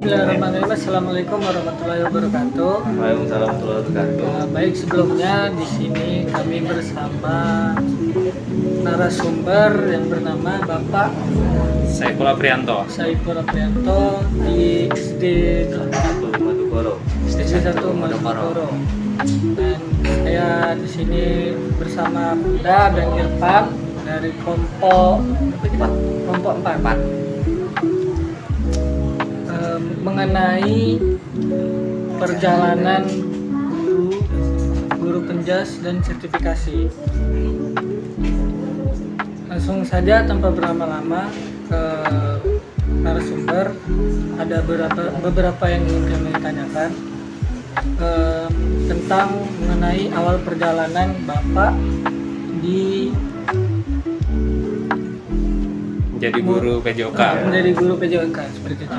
Bismillahirrahmanirrahim. Assalamualaikum warahmatullahi wabarakatuh. Waalaikumsalam warahmatullahi wabarakatuh. Baik, sebelumnya di sini kami bersama narasumber yang bernama Bapak Saiful Aprianto. Saiful Aprianto di SD Madukoro. SD 1 Madukoro. Dan saya di sini bersama Bunda dan Irfan dari kelompok 4. Mengenai perjalanan guru penjas dan sertifikasi. Langsung saja tanpa berlama-lama ke narasumber. Ada beberapa yang ingin kami tanyakan tentang mengenai awal perjalanan Bapak di Jadi guru PJOK. menjadi guru PJOK seperti itu.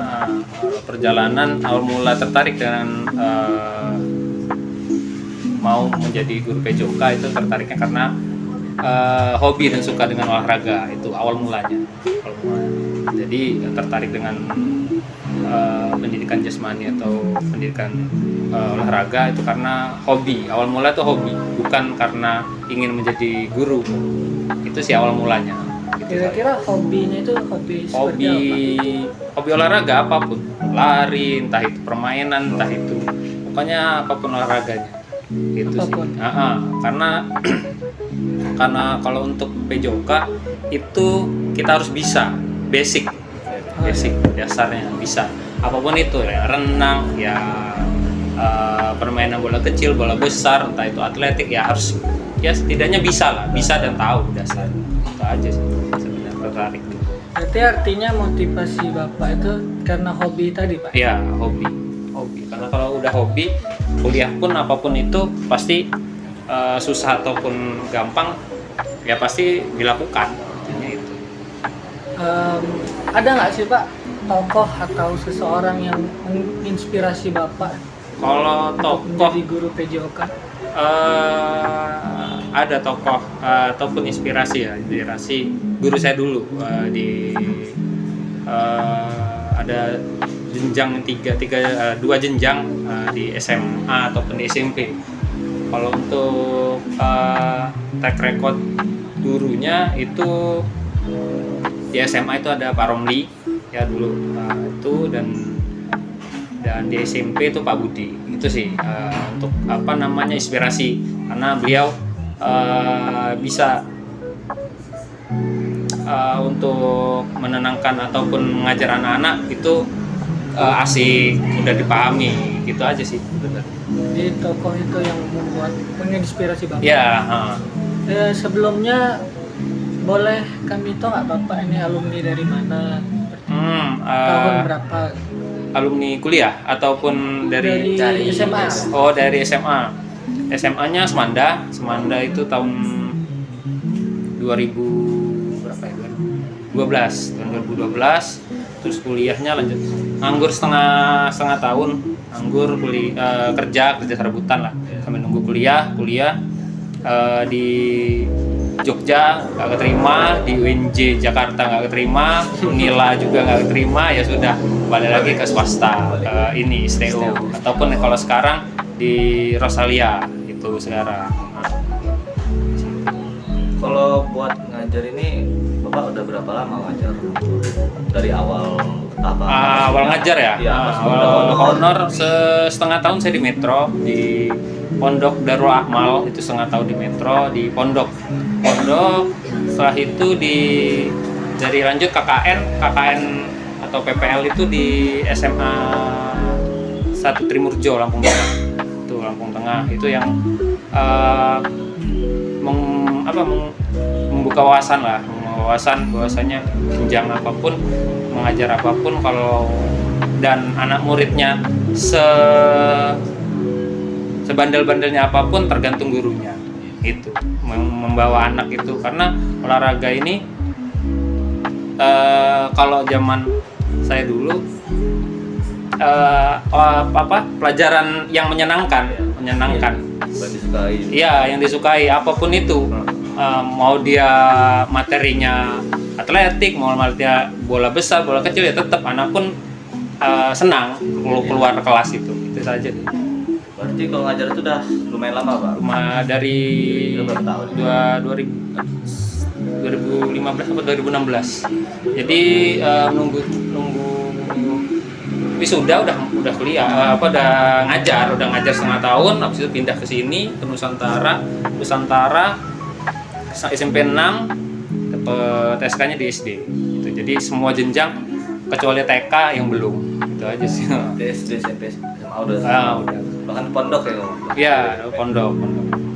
Perjalanan awal mula tertarik dengan mau menjadi guru PJOK itu tertariknya karena hobi dan suka dengan olahraga, itu awal mulanya. Jadi tertarik dengan pendidikan jasmani atau pendidikan olahraga itu karena hobi. Awal mula itu hobi, bukan karena ingin menjadi guru. Itu sih awal mulanya. Kira-kira hobinya itu hobi seperti apa? Hobi olahraga apapun, lari, entah itu permainan, entah itu pokoknya apapun olahraganya. Itu Apapun. sih. Karena kalau untuk PJOK itu kita harus bisa basic dasarnya bisa. Apapun itu ya, renang, ya permainan bola kecil, bola besar, entah itu atletik, ya harus ya setidaknya bisa dan tahu dasar. Itu aja sih sebenarnya tertarik. Berarti artinya motivasi Bapak itu karena hobi tadi, Pak? Ya, hobi. Karena kalau udah hobi, kuliah pun apapun itu pasti susah ataupun gampang ya pasti dilakukan. Intinya itu. Ada nggak sih, Pak, tokoh atau seseorang yang menginspirasi Bapak Kalau untuk tokoh menjadi guru PJOK? ada tokoh ataupun inspirasi guru saya dulu ada jenjang dua jenjang di SMA ataupun di SMP. Kalau untuk track record gurunya itu di SMA itu ada Pak Romli ya dulu itu dan di SMP itu Pak Budi. Itu sih untuk inspirasi karena beliau bisa untuk menenangkan ataupun mengajar anak-anak itu asik, mudah dipahami, gitu aja sih. Jadi tokoh itu yang menginspirasi Bapak. Ya. Sebelumnya boleh kami tahu nggak Bapak ini alumni dari mana? Tahun berapa? Alumni kuliah ataupun dari SMA. Oh, dari SMA. SMA-nya Semanda itu tahun 2012. Terus kuliahnya lanjut. Nganggur setengah tahun, kerja serabutan lah. Sambil nunggu kuliah di Jogja nggak keterima, di UNJ Jakarta nggak keterima, Unila juga nggak keterima, ya sudah balik lagi ke swasta, ini STO ataupun kalau sekarang di Rosalia itu sekarang. Kalau buat ngajar ini, Bapak udah berapa lama ngajar? Dari awal apa? Awal ngajar ya? Iya, Awal honor setengah tahun saya di Metro, di Pondok Darul Akmal itu setengah tahun di Metro, di Pondok. Setelah itu dari lanjut KKN atau PPL itu di SMA 1 Trimurjo Lampung Tengah. Itu Lampung Tengah itu yang membuka wawasan bahwasanya jenjang apapun, mengajar apapun, kalau dan anak muridnya sebandel-bandelnya apapun tergantung gurunya. Itu membawa anak itu karena olahraga ini kalau zaman saya dulu pelajaran yang menyenangkan. Iya, yang disukai apapun itu. Mau dia materinya atletik, mau dia bola besar, bola kecil, ya tetap anak pun senang keluar kelas itu saja. Berarti kalau ngajar itu udah lumayan lama Pak? Dari Berapa tahun? 2015 atau 2016. Jadi nunggu wisuda udah kuliah, udah ngajar setengah tahun, habis itu pindah ke sini ke Nusantara SMP 6 dapat TSK-nya di SD. Gitu. Jadi semua jenjang kecuali TK yang belum. Itu aja sih. SD, SMP, SMA udah. Bahkan pondok ya? Iya, pondok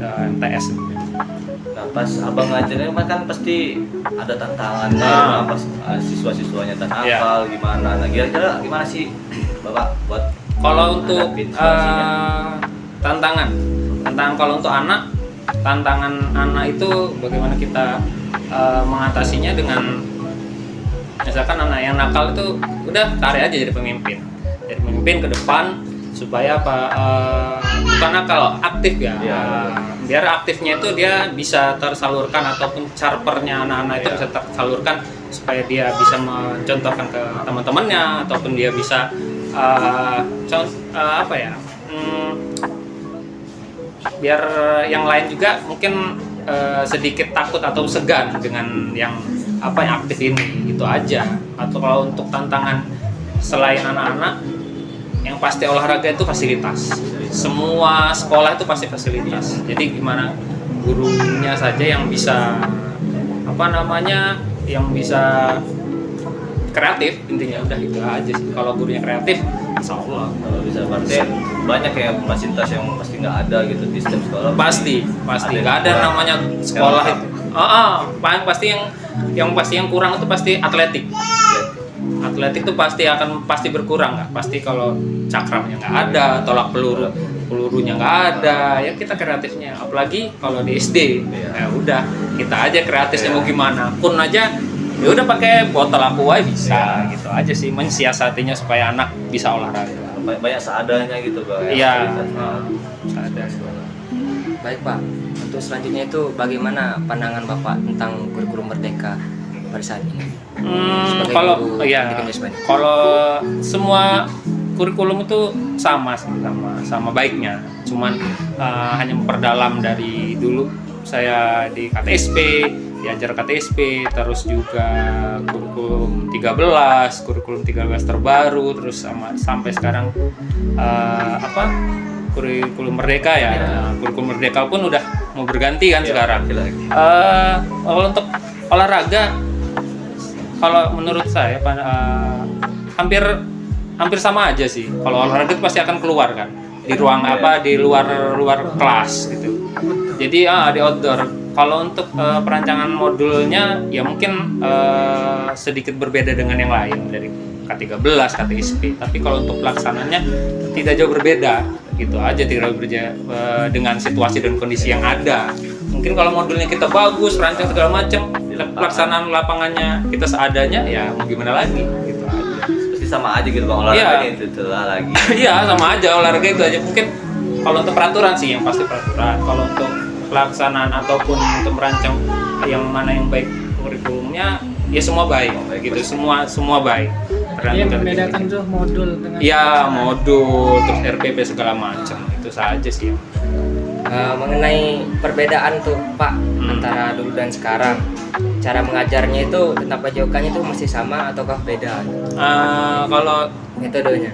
dan MTS. Nah pas abang ngajarnya kan pasti ada tantangannya, pas siswa-siswanya tak hafal gimana. Nah kira-kira gimana sih Bapak buat kalau untuk tantangan kalau untuk tantangan anak itu bagaimana kita mengatasinya dengan misalkan anak yang nakal itu udah tarik aja jadi pemimpin ke depan supaya bukan nakal, aktif ya. Biar aktifnya itu dia bisa tersalurkan ataupun charpernya anak-anak itu bisa tersalurkan supaya dia bisa mencontohkan ke teman-temannya ataupun dia bisa biar yang lain juga mungkin sedikit takut atau segan dengan yang aktif ini, itu aja. Atau kalau untuk tantangan selain anak-anak, yang pasti olahraga itu fasilitas. Semua sekolah itu pasti fasilitas. Jadi gimana gurunya saja yang bisa yang bisa kreatif, intinya udah itu aja sih. Kalau gurunya kreatif, insya Allah kalau bisa. Berarti banyak ya fasilitas yang pasti nggak ada gitu di setiap sekolah. Pasti nggak ada namanya sekolah itu. Pasti yang kurang itu pasti atletik itu pasti berkurang, nggak pasti. Kalau cakramnya nggak ada, tolak pelurunya nggak ada, ya kita kreatifnya. Apalagi kalau di SD, ya udah kita aja kreatifnya mau gimana pun aja, ya udah pakai botol aqua bisa. Gitu aja sih, mensiasatinya supaya anak bisa olahraga. Banyak seadanya gitu Pak. Iya, seadanya. Baik Pak, untuk selanjutnya itu bagaimana pandangan Bapak tentang kurikulum Merdeka pada saat ini? Kalau semua kurikulum itu sama baiknya, cuman hanya memperdalam. Dari dulu saya di KTSP, diajar KTSP, terus juga kurikulum 13 terbaru, terus sampai sekarang kurikulum Merdeka ya. Kurikulum Merdeka pun udah mau berganti kan sekarang. Kalau untuk olahraga, kalau menurut saya hampir sama aja sih. Kalau olahraga itu pasti akan keluar kan di ruang di luar kelas gitu. Jadi di outdoor. Kalau untuk perancangan modulnya ya mungkin sedikit berbeda dengan yang lain dari K13, KTSP. Tapi kalau untuk pelaksananya tidak jauh berbeda, gitu aja, tidak berbeda dengan situasi dan kondisi yang ada. Mungkin kalau modulnya kita bagus, rancang segala macam, pelaksanaan lapangannya kita seadanya, ya mau gimana lagi, gitu aja. Pasti sama aja gitu Bang, olahraga itu lagi. Iya, sama aja olahraga itu aja. Mungkin kalau untuk peraturan sih yang pasti peraturan. Kalau untuk pelaksanaan ataupun untuk merancang yang mana yang baik kurikulumnya, ya semua baik, gitu. Semua baik. Yang membedakan tuh modul dengan modul terus RPP segala macam, itu saja sih. Mengenai perbedaan tuh Pak antara dulu dan sekarang, cara mengajarnya itu tentang PJOK-nya itu masih sama ataukah beda? Kalau metodenya,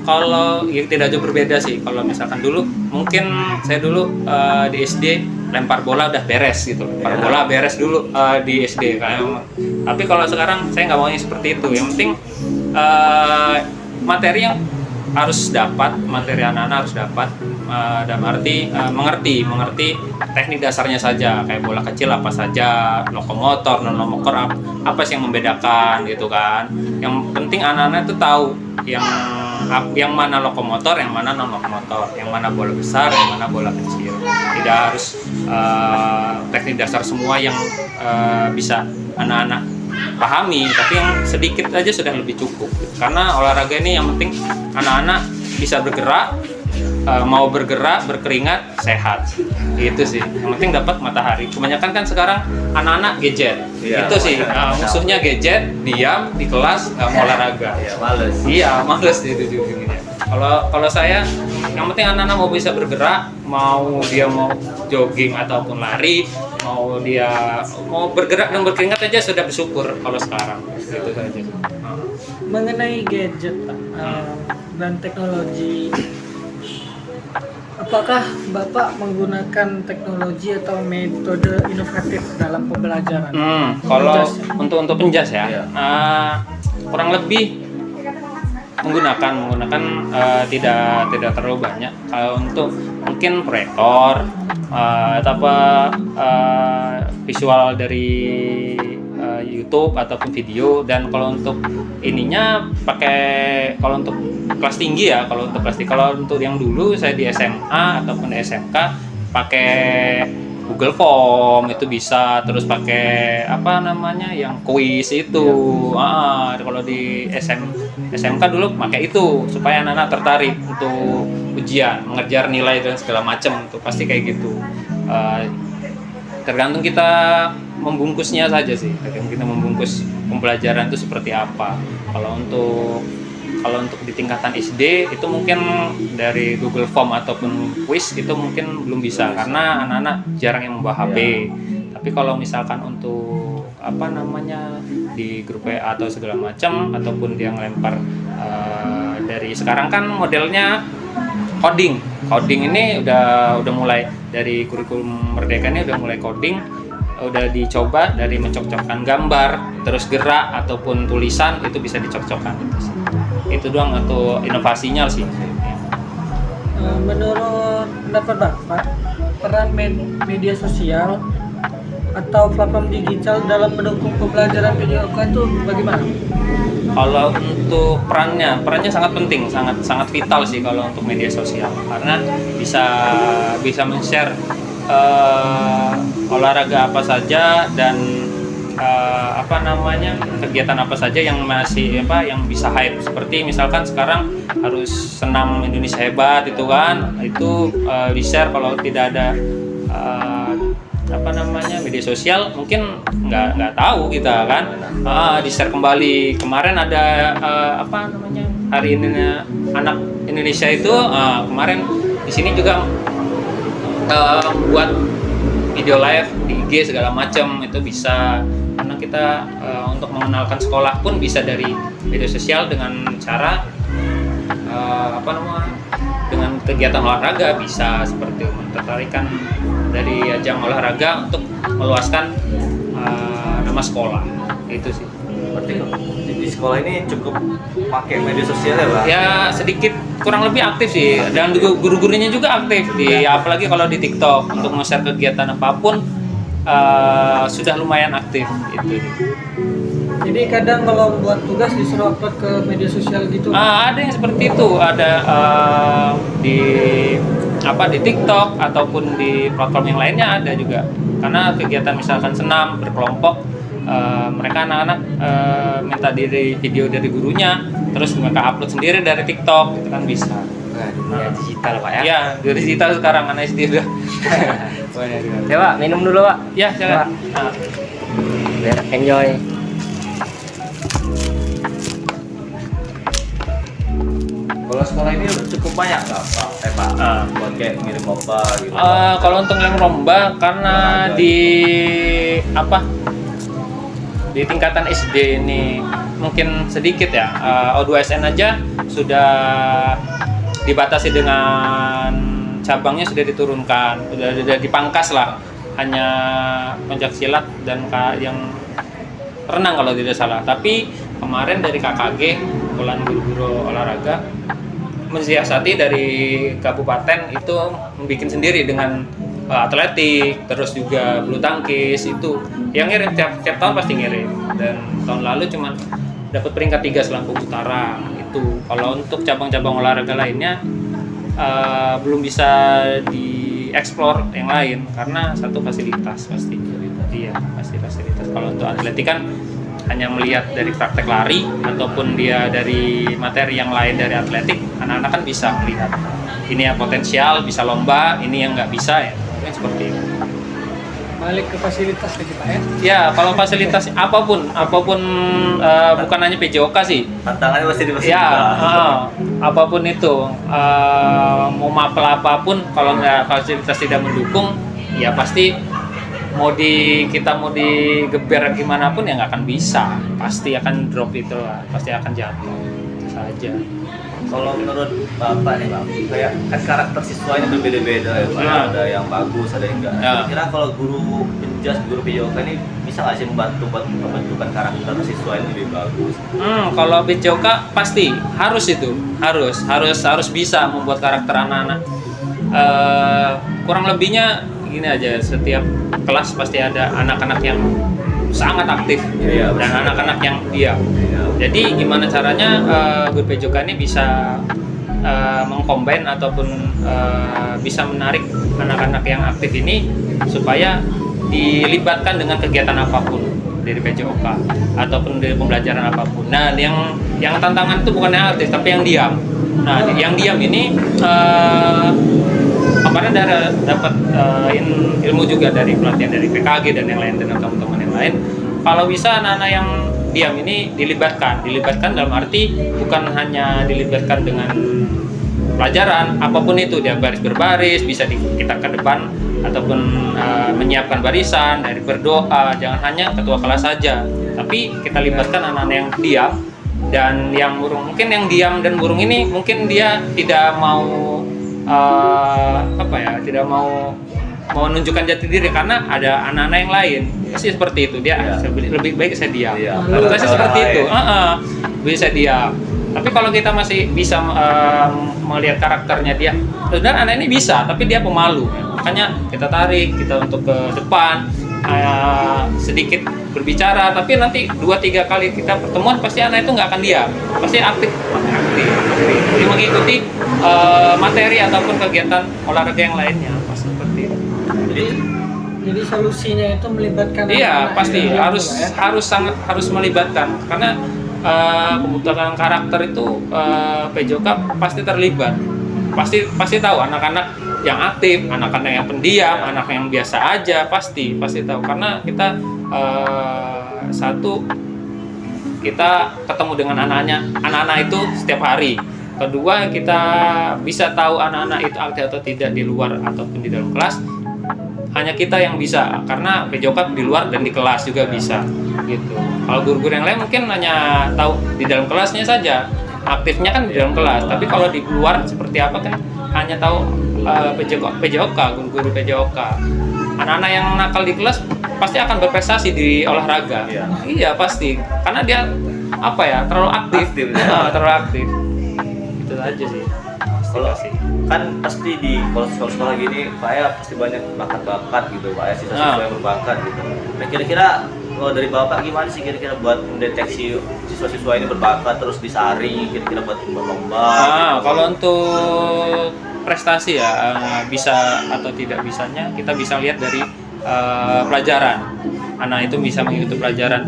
kalau ya tidak jauh berbeda sih. Kalau misalkan dulu, mungkin saya dulu di SD lempar bola udah beres gitu, bola beres dulu di SD kayak. Tapi kalau sekarang saya nggak maunya seperti itu. Yang penting materi yang harus dapat, materi anak-anak harus dapat, dalam arti mengerti teknik dasarnya saja, kayak bola kecil apa saja, lokomotor, non lokomotor apa sih yang membedakan gitu kan. Yang penting anak-anak itu tahu yang mana lokomotor, yang mana non lokomotor, yang mana bola besar, yang mana bola kecil. Tidak harus teknik dasar semua yang bisa anak-anak pahami, tapi yang sedikit aja sudah lebih cukup. Karena olahraga ini yang penting anak-anak bisa bergerak, mau bergerak, berkeringat, sehat. Itu sih. Yang penting dapat matahari. Kebanyakan kan sekarang anak-anak gadget. Iya, Itu sih musuhnya gadget, diam di kelas, nggak mau olahraga. Iya, males. Iya, males itu juga. Kalau saya, yang penting anak-anak mau bisa bergerak, mau jogging ataupun lari, mau bergerak dan berkeringat aja sudah bersyukur kalau sekarang. Itu saja. Mengenai gadget Pak, dan teknologi, apakah Bapak menggunakan teknologi atau metode inovatif dalam pembelajaran? Kalau untuk penjas ya, Iya. Kurang lebih menggunakan tidak terlalu banyak. Kalau untuk mungkin proyektor atau visual dari YouTube ataupun video, dan kalau untuk ininya kalau untuk kelas tinggi ya, kalau untuk yang dulu saya di SMA ataupun di SMK pakai Google Form itu bisa, terus pakai yang kuis itu. Kalau di SMK dulu pakai itu supaya anak-anak tertarik untuk ujian, mengejar nilai dan segala macam, itu pasti kayak gitu. Tergantung kita membungkusnya saja sih, tergantung kita membungkus pembelajaran itu seperti apa. Kalau untuk di tingkatan SD itu mungkin dari Google Form ataupun quiz itu mungkin belum bisa karena anak-anak jarang yang membawa HP. Tapi kalau misalkan untuk di grup WA atau segala macam, ataupun dia ngelempar dari sekarang kan modelnya coding ini udah mulai dari kurikulum Merdeka ini udah mulai coding, udah dicoba dari mencocokkan gambar, terus gerak ataupun tulisan itu bisa dicocokkan. Itu doang atau inovasinya sih. Menurut pendapat Bapak, peran media sosial atau platform digital dalam mendukung pembelajaran PJOK itu bagaimana? Kalau untuk perannya sangat penting, sangat vital sih kalau untuk media sosial, karena bisa men-share olahraga apa saja dan kegiatan apa saja yang yang bisa hype, seperti misalkan sekarang harus senam Indonesia hebat itu kan, itu di-share. Kalau tidak ada media sosial mungkin nggak tahu kita kan, di-share kembali. Kemarin ada hari ini anak Indonesia itu, kemarin di sini juga buat video live di IG segala macam, itu bisa. Karena kita untuk mengenalkan sekolah pun bisa dari media sosial dengan cara dengan kegiatan olahraga, bisa seperti mentertarikan dari ajang olahraga untuk meluaskan nama sekolah. Itu sih. Berarti di sekolah ini cukup pakai media sosial ya Pak? Ya sedikit kurang lebih aktif sih, dan guru-gurunya juga aktif apalagi kalau di TikTok untuk nge-share kegiatan apapun sudah lumayan aktif itu. Jadi kadang kalau buat tugas disuruh upload ke media sosial gitu. Ada yang seperti itu, ada di TikTok ataupun di platform yang lainnya ada juga. Karena kegiatan misalkan senam berkelompok, mereka anak-anak minta video dari gurunya, terus mereka upload sendiri dari TikTok, itu kan bisa. Dunia digital Pak ya. Iya, dunia digital sekarang anak SD udah. Ya Pak, minum dulu Pak. Ya, silakan. Biar enjoy. Kalau sekolah ini cukup banyak nggak Pak? Buat kayak ngirim lomba gitu. Kalau untuk yang lomba, karena di tingkatan SD ini mungkin sedikit ya, O2SN aja sudah dibatasi dengan cabangnya, sudah diturunkan, sudah dipangkas lah, hanya pencaksilat dan yang renang kalau tidak salah. Tapi kemarin dari KKG, Kumpulan Guru-Guru Olahraga, mensiasati dari kabupaten itu membuat sendiri dengan atletik, terus juga bulu tangkis, itu yang ngirim tiap tahun pasti ngirim. Dan tahun lalu cuma dapat peringkat 3 Lampung Utara itu. Kalau untuk cabang-cabang olahraga lainnya belum bisa dieksplor yang lain karena satu fasilitas pasti. Iya, pasti fasilitas. Kalau untuk atletik kan hanya melihat dari praktek lari ataupun dia dari materi yang lain dari atletik, anak-anak kan bisa melihat ini yang potensial bisa lomba, ini yang nggak bisa ya, mungkin seperti itu. Balik ke fasilitas lagi Pak ya. Ya, kalau fasilitas apapun bukan hanya PJOK sih. Tantangannya pasti di Ya, apapun itu, mau mapel apapun, kalau nggak fasilitas tidak mendukung, ya pasti kita mau digeber gimana pun ya nggak akan bisa. Pasti akan drop itu lah, pasti akan jatuh. Itu saja. Kalau menurut Bapak nih Bang, kayak kan karakter siswanya berbeda-beda ya Pak. Ada yang bagus, ada yang enggak. Kira-kira kalau guru penjas, guru PJOK ini bisa nggak sih membantu buat pembentukan karakter siswa ini lebih bagus? Kalau PJOK pasti harus bisa membuat karakter anak-anak. Kurang lebihnya gini aja, setiap kelas pasti ada anak-anak yang sangat aktif dan anak-anak yang diam. Jadi gimana caranya guru PJOK ini bisa mengcombine ataupun bisa menarik anak-anak yang aktif ini supaya dilibatkan dengan kegiatan apapun dari PJOK ataupun dari pembelajaran apapun. Nah, yang tantangan itu bukan yang aktif tapi yang diam. Nah, yang diam ini kemarin dapat ilmu juga dari pelatihan dari PKG dan yang lain dengan teman-teman yang lain. Kalau bisa anak-anak yang diam ini dilibatkan dalam arti bukan hanya dilibatkan dengan pelajaran apapun itu, dia baris berbaris, bisa kita ke depan ataupun menyiapkan barisan dari berdoa, jangan hanya ketua kelas saja, tapi kita libatkan anak-anak yang diam dan yang burung. Mungkin yang diam dan burung ini mungkin dia tidak mau tidak mau menunjukkan jati diri karena ada anak-anak yang lain, pasti seperti itu, dia lebih baik saya diam. Pasti seperti itu, bisa diam. Tapi kalau kita masih bisa melihat karakternya dia, sebenarnya anak ini bisa, tapi dia pemalu, makanya kita tarik, kita untuk ke depan, sedikit berbicara, tapi nanti 2-3 kali kita pertemuan pasti anak itu nggak akan diam, pasti aktif. Jadi mengikuti materi ataupun kegiatan olahraga yang lainnya, pasti seperti itu. Jadi solusinya itu melibatkan Iya, pasti harus melibatkan karena pembentukan karakter itu PJOK pasti terlibat. Pasti tahu anak-anak yang aktif, anak-anak yang pendiam, anak yang biasa aja, pasti tahu karena kita kita ketemu dengan anak-anak itu setiap hari. Kedua, kita bisa tahu anak-anak itu aktif atau tidak di luar ataupun di dalam kelas. Hanya kita yang bisa, karena PJOK di luar dan di kelas juga bisa, gitu. Kalau guru-guru yang lain mungkin hanya tahu di dalam kelasnya saja, aktifnya kan di dalam kelas. Tapi kalau di luar seperti apa kan hanya tahu PJOK, guru-guru PJOK. Anak-anak yang nakal di kelas pasti akan berprestasi di olahraga. Iya pasti, karena dia terlalu aktif. Terlalu aktif. Itu aja sih. Kalau kan pasti di sekolah gini Pak ya pasti banyak bakat-bakat gitu Pak ya, siswa-siswa yang berbakat gitu. Nah kira-kira kalau dari Bapak gimana sih kira-kira buat mendeteksi siswa-siswa ini berbakat terus disaring kira-kira buat lomba? Gitu. Kalau untuk prestasi ya bisa atau tidak bisanya kita bisa lihat dari pelajaran. Anak itu bisa mengikuti pelajaran.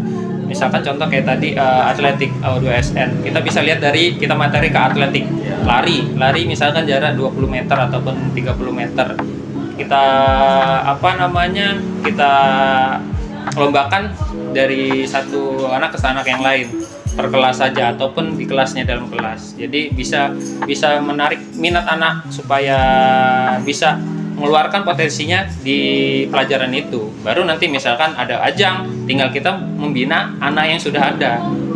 Misalkan contoh kayak tadi atletik U2SN, kita bisa lihat dari kita materi ke atletik, lari misalkan jarak 20 meter ataupun 30 meter, kita kita lombakan dari satu anak ke anak yang lain per kelas saja ataupun di kelasnya dalam kelas. Jadi bisa menarik minat anak supaya bisa mengeluarkan potensinya di pelajaran itu. Baru nanti misalkan ada ajang, tinggal kita membina anak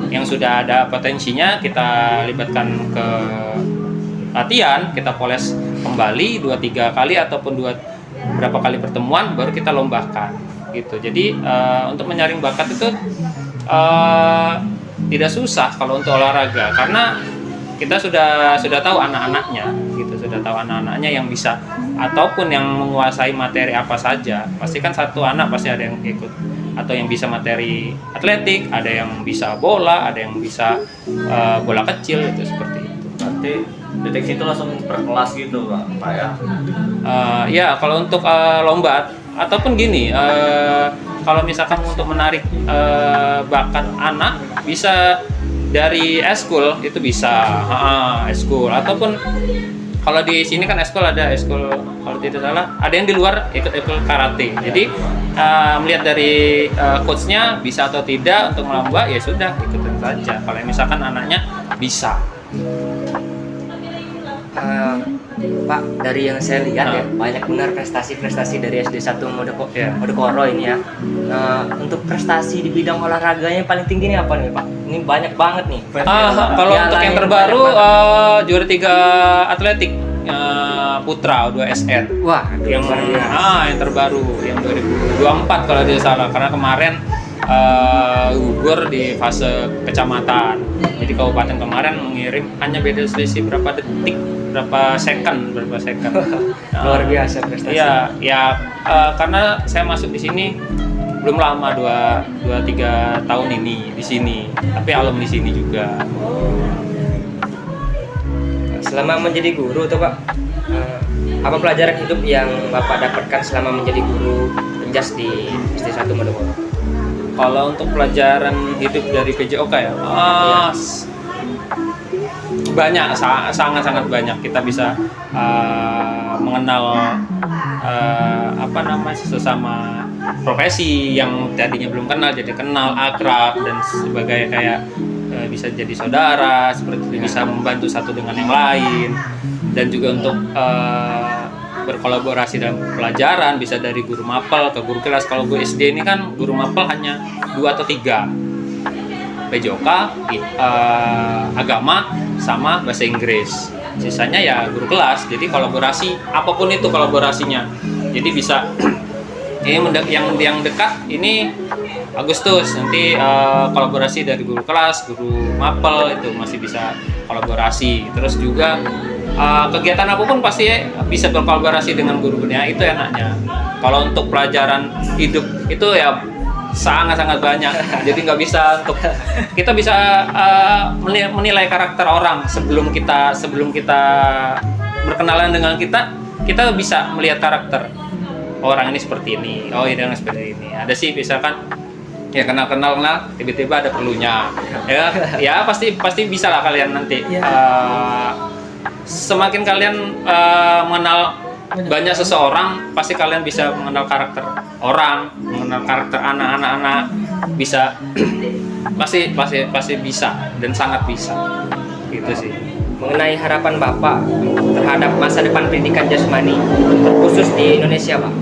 yang sudah ada potensinya, kita libatkan ke latihan, kita poles kembali 2-3 kali ataupun berapa kali pertemuan, baru kita lombakan gitu. Jadi untuk menyaring bakat itu tidak susah kalau untuk olahraga karena kita sudah tahu anak-anaknya gitu, sudah tahu anak-anaknya yang bisa ataupun yang menguasai materi apa saja. Pasti kan satu anak pasti ada yang ikut atau yang bisa materi atletik, ada yang bisa bola, ada yang bisa bola kecil itu seperti itu. Nanti deteksi itu langsung per kelas gitu Pak ya? Ya kalau untuk lomba ataupun gini kalau misalkan untuk menarik bakat anak bisa dari eskul itu bisa, eskul ataupun kalau di sini kan eskul ada eskul, kalau tidak salah ada yang di luar ikut eskul karate. Jadi melihat dari coachnya bisa atau tidak untuk melomba, ya sudah ikutin saja. Kalau misalkan anaknya bisa. Pak, dari yang saya lihat ya banyak benar prestasi-prestasi dari SD 1 Modokoro ini ya. Untuk prestasi di bidang olahraganya paling tinggi ini apa nih Pak? Ini banyak banget nih. Kalau untuk yang terbaru juara 3 atletik putra 2 SN. Wah, yang yang terbaru yang 2024 kalau tidak salah, karena kemarin gugur di fase kecamatan. Jadi kabupaten kemarin mengirim hanya beda selisih berapa detik, berapa second. Luar biasa prestasi. Ya, karena saya masuk di sini belum lama 2-3 tahun ini di sini, tapi alumni sini juga. Selama menjadi guru tuh Pak, apa pelajaran hidup yang Bapak dapatkan selama menjadi guru penjas di SD 1 Modokoro? Kalau untuk pelajaran hidup dari PJOK ya, banyak, sangat banyak. Kita bisa mengenal sesama profesi yang tadinya belum kenal jadi kenal, akrab dan sebagai kayak bisa jadi saudara, seperti itu, bisa membantu satu dengan yang lain, dan juga untuk berkolaborasi dalam pelajaran, bisa dari guru mapel ke guru kelas. Kalau gue SD ini kan guru mapel hanya 2 atau 3, PJOK, agama, sama bahasa Inggris. Sisanya ya guru kelas. Jadi kolaborasi, apapun itu kolaborasinya. Jadi bisa yang dekat ini Agustus, nanti kolaborasi dari guru kelas, guru mapel itu masih bisa kolaborasi. Terus juga kegiatan apapun pasti bisa berkolaborasi dengan guru-gurunya, itu enaknya. Kalau untuk pelajaran hidup itu ya sangat banyak. Jadi nggak bisa untuk kita bisa menilai karakter orang sebelum kita berkenalan dengan kita bisa melihat karakter orang ini seperti ini, oh ini orang seperti ini. Ada sih misalkan ya kenal tiba-tiba ada perlunya ya pasti bisa lah kalian nanti. Semakin kalian mengenal banyak seseorang, pasti kalian bisa mengenal karakter orang, mengenal karakter anak-anak, bisa pasti bisa dan sangat bisa, gitu sih. Mengenai harapan Bapak terhadap masa depan pendidikan jasmani khusus di Indonesia, Pak.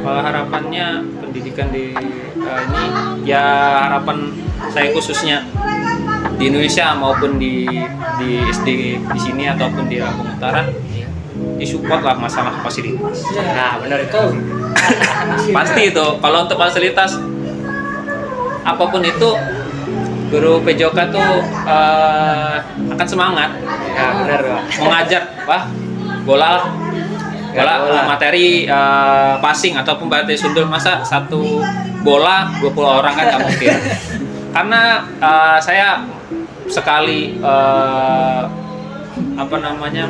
Harapannya pendidikan di ini ya, harapan saya khususnya di Indonesia maupun di SD di sini ataupun di Lampung Utara, disupport lah masalah fasilitas. Nah, benar itu. Pasti itu. Kalau untuk fasilitas apapun itu, guru PJOK tuh akan semangat. Ya, benar, Pak. Mengajar, bola materi passing ataupun bateri sundul, masa satu bola 20 orang kan nggak mungkin. Karena saya sekali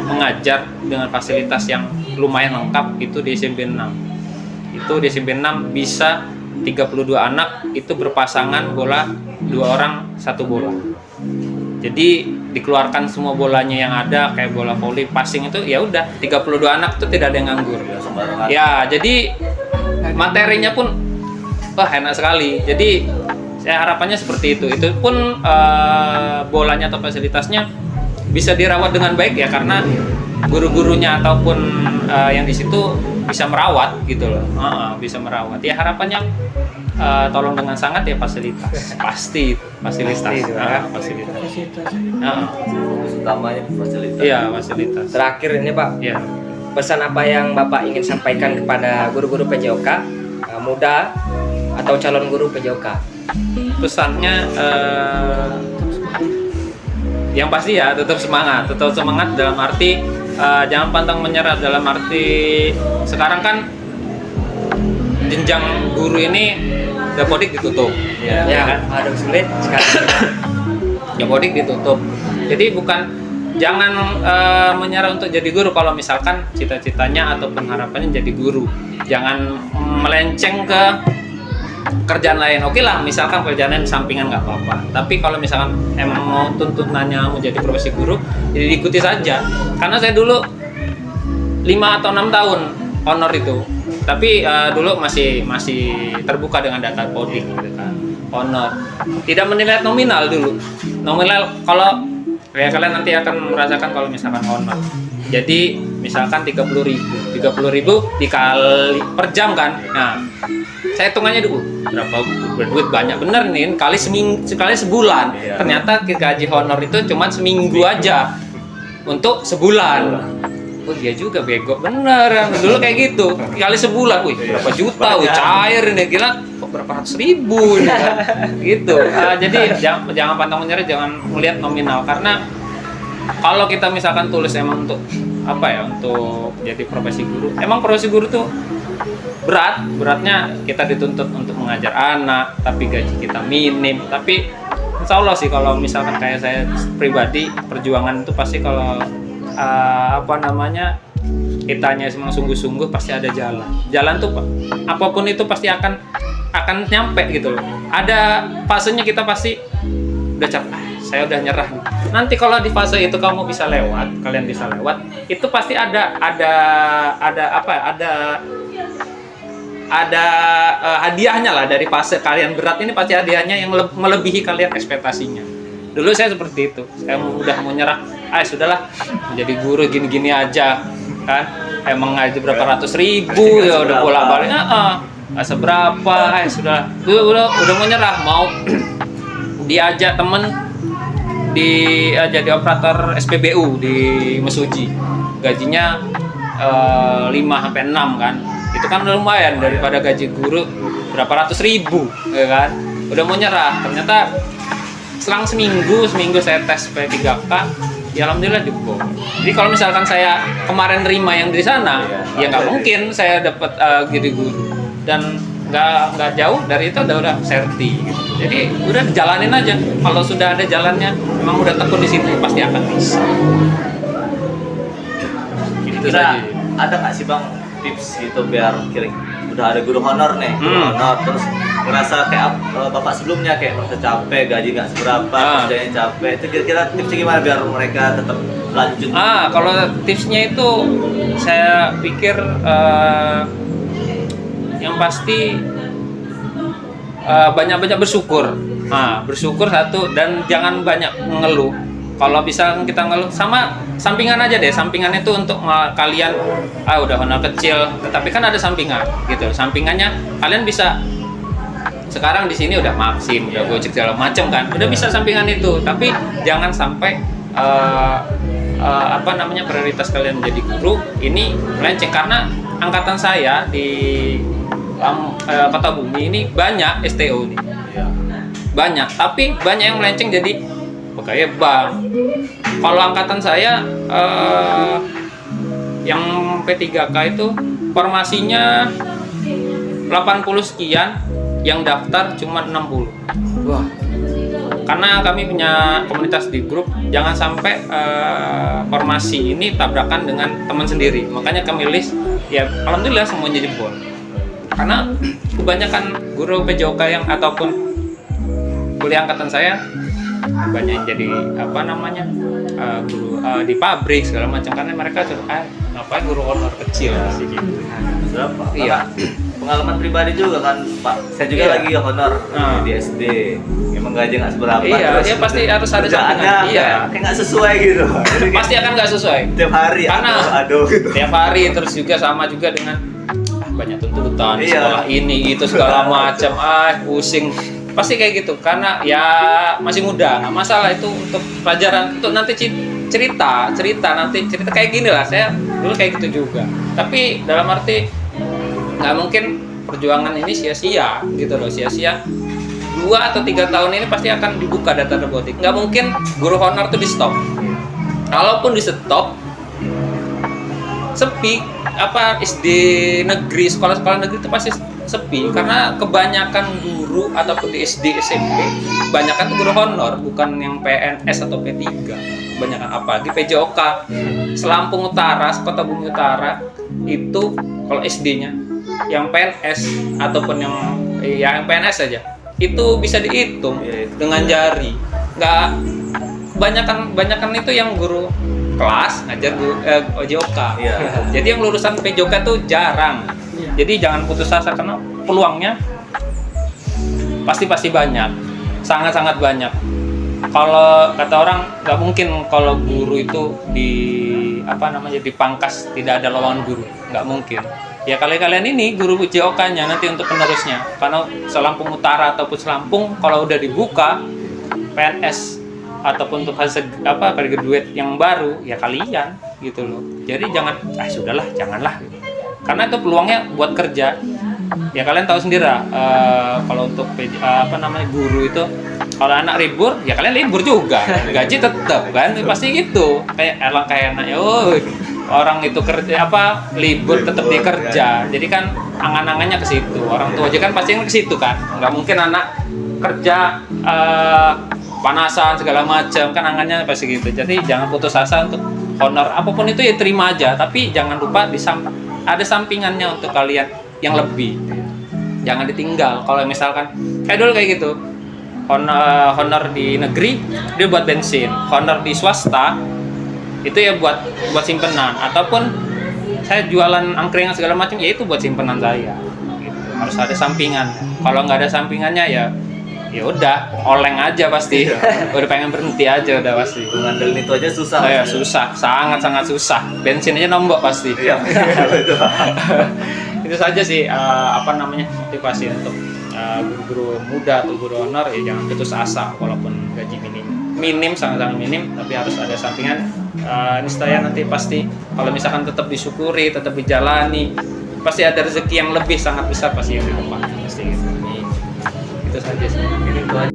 mengajar dengan fasilitas yang lumayan lengkap itu di SMP 6. Itu di SMP 6 bisa 32 anak itu berpasangan bola 2 orang 1 bola. Jadi dikeluarkan semua bolanya yang ada, kayak bola voli, passing itu ya udah 32 anak itu tidak ada yang nganggur. Ya, jadi materinya pun enak sekali. Jadi saya harapannya seperti itu. Itu pun bolanya atau fasilitasnya bisa dirawat dengan baik ya, karena guru-gurunya ataupun yang di situ bisa merawat gitu loh. Bisa merawat. Ya harapannya tolong dengan sangat ya fasilitas. Pasti fasilitas. Fasilitas. Utamanya fasilitas. Iya, fasilitas. Terakhir ini, Pak. Iya. Pesan apa yang Bapak ingin sampaikan kepada guru-guru PJOK muda atau calon guru PJOK? Pesannya yang pasti ya tetap semangat dalam arti jangan pantang menyerah, dalam arti sekarang kan jenjang guru ini Dapodik ditutup ya kan? Aduh, sulit sekali. Dapodik ditutup, jadi bukan jangan menyerah untuk jadi guru kalau misalkan cita-citanya ataupun harapannya jadi guru. Jangan melenceng ke kerjaan lain. Oke lah, misalkan kerjaan lain sampingan nggak apa-apa. Tapi kalau misalkan emang mau tuntunannya mau jadi profesi guru, jadi diikuti saja. Karena saya dulu 5 atau 6 tahun honor itu. Tapi dulu masih terbuka dengan data coding gitu kan. Honor. Tidak menilai nominal dulu. Nominal kalau ya kalian nanti akan merasakan kalau misalkan honor. Jadi misalkan 30.000 dikali per jam kan. Nah, saya hitungannya dulu berapa berduit banyak bener nih sekali sebulan. Iya. Ternyata gaji honor itu cuma seminggu aja untuk sebulan. Oh iya juga bego bener dulu kayak gitu kali sebulan, wih berapa juta, wih cair ini gila kok berapa ratus ribu ini kan gitu. Jadi jangan pantang menyerah, jangan melihat nominal, karena kalau kita misalkan tulis emang untuk apa ya, untuk jadi profesi guru, emang profesi guru tuh beratnya kita dituntut untuk mengajar anak, tapi gaji kita minim. Tapi insya Allah sih kalau misalkan kayak saya pribadi, perjuangan itu pasti kalau kitanya memang sungguh-sungguh pasti ada jalan tuh apapun itu pasti akan nyampe gitu loh. Ada fasenya kita pasti udah capek, saya udah nyerah. Nanti kalau di fase itu kalian bisa lewat, itu pasti ada hadiahnya lah. Dari fase kalian berat ini pasti hadiahnya yang melebihi kalian ekspektasinya. Dulu saya seperti itu, saya udah mau nyerah, sudahlah menjadi guru gini-gini aja kan, emang ngaji berapa ratus ribu ya udah bolak-baliknya nggak seberapa, sudah mau nyerah, mau diajak temen jadi operator SPBU di Mesuji, gajinya 5-6 kan, itu kan udah lumayan daripada gaji guru berapa ratus ribu ya kan. Udah mau nyerah, ternyata selang seminggu saya tes P3K, ya alhamdulillah jebol. Jadi kalau misalkan saya kemarin nerima yang di sana, ya nggak mungkin saya dapat jadi guru, dan nggak jauh dari itu udah serti gitu. Jadi udah jalanin aja, kalau sudah ada jalannya, memang udah tekun di situ pasti akan bisa. Gitu Kira saja. ada nggak sih Bang tips gitu biar udah ada guru honor nih, honor terus ngerasa kayak bapak sebelumnya kayak merasa capek, gaji nggak seberapa, kerjanya capek, itu kira-kira tipsnya gimana biar mereka tetap lanjut? Kalau tipsnya itu saya pikir yang pasti banyak-banyak bersyukur. Bersyukur satu, dan jangan banyak mengeluh. Kalau bisa kita ngeluh sama sampingan aja deh. Sampingan itu untuk kalian udah honor kecil, tetapi kan ada sampingan gitu. Sampingannya kalian bisa sekarang di sini udah Maxim, udah Gojek segala macam kan. Udah bisa sampingan itu, tapi jangan sampai prioritas kalian menjadi guru ini melenceng, karena angkatan saya di Kota Bumi ini banyak STO nih. Banyak, tapi banyak yang melenceng jadi pegawai bank. Kalau angkatan saya yang P3K itu formasinya 80 sekian, yang daftar cuma 60. Wah. Karena kami punya komunitas di grup, jangan sampai formasi ini tabrakan dengan teman sendiri. Makanya kami list, ya alhamdulillah semuanya jebol. Karena kebanyakan guru PJOK yang ataupun kuliah angkatan saya banyak yang jadi guru di pabrik segala macam, karena mereka ngapain guru honor kecil sih gitu. Berapa? Iya. Pengalaman pribadi juga kan Pak, saya juga lagi honor di SD, emang gaji nggak seberapa. Iya, pasti harus ada sampingan. Iya, kayak nggak sesuai gitu. Pasti akan nggak sesuai. Tiap hari karena aduh gitu. Tiap hari, terus juga sama juga dengan banyak tuntutan Iya. sekolah ini itu segala macam, pusing. Pasti kayak gitu, karena ya masih muda, nggak masalah itu untuk pelajaran, untuk nanti cerita kayak gini lah. Saya dulu kayak gitu juga, tapi dalam arti nggak mungkin perjuangan ini sia-sia gitu loh, sia-sia. 2 atau 3 tahun ini pasti akan dibuka data robotik. Nggak mungkin guru honor tuh di stop. Kalaupun di stop, sepi. SD negeri, sekolah-sekolah negeri itu pasti sepi karena kebanyakan guru ataupun di SD SMP kebanyakan tuh guru honor, bukan yang PNS atau P3. Kebanyakan apalagi PJOK Selampung Utara, Sukabumi Utara itu kalau SD-nya yang PNS ataupun yang PNS saja itu bisa dihitung dengan jari. Nggak kebanyakan itu yang guru kelas ngajar OJOK. Jadi yang lulusan PJOK tuh jarang. Jadi jangan putus asa karena peluangnya pasti banyak, sangat banyak. Kalau kata orang nggak mungkin kalau guru itu dipangkas tidak ada lowongan guru, nggak mungkin. Ya kalian ini guru JOK-nya nanti untuk penerusnya, karena Selampung Utara ataupun Selampung kalau udah dibuka PNS ataupun untuk graduate yang baru ya kalian gitu loh. Jadi janganlah gitu. Karena itu peluangnya buat kerja. Ya kalian tahu sendiri lah, kalau untuk guru itu kalau anak libur ya kalian libur juga, gaji tetap kan pasti gitu. Kayak enaknya orang itu kerja libur tetap dia kerja. Jadi kan angan-angannya ke situ. Orang tua aja kan pasti ke situ kan. Nggak mungkin anak kerja panasan segala macam kan, angannya pasti gitu. Jadi jangan putus asa untuk honor apapun itu ya terima aja, tapi jangan lupa ada sampingannya untuk kalian yang lebih. Jangan ditinggal. Kalau misalkan kayak dulu kayak gitu, honor di negeri dia buat bensin, honor di swasta itu ya buat simpenan, ataupun saya jualan angkringan segala macam ya itu buat simpenan saya gitu. Harus ada sampingan. Kalau nggak ada sampingannya ya udah oleng aja pasti. Udah pengen berhenti aja udah pasti. Ngandelin itu aja susah. Susah, sangat susah. Bensin aja nombok pasti. Iya. Itu saja sih motivasi untuk guru-guru muda atau guru honor ya jangan putus asa walaupun gaji minim sangat minim, tapi harus ada sampingan. Niscaya nanti pasti kalau misalkan tetap disyukuri, tetap dijalani, pasti ada rezeki yang lebih sangat besar pasti yang di depan pasti gitu. Itu saja sih. Itu aja.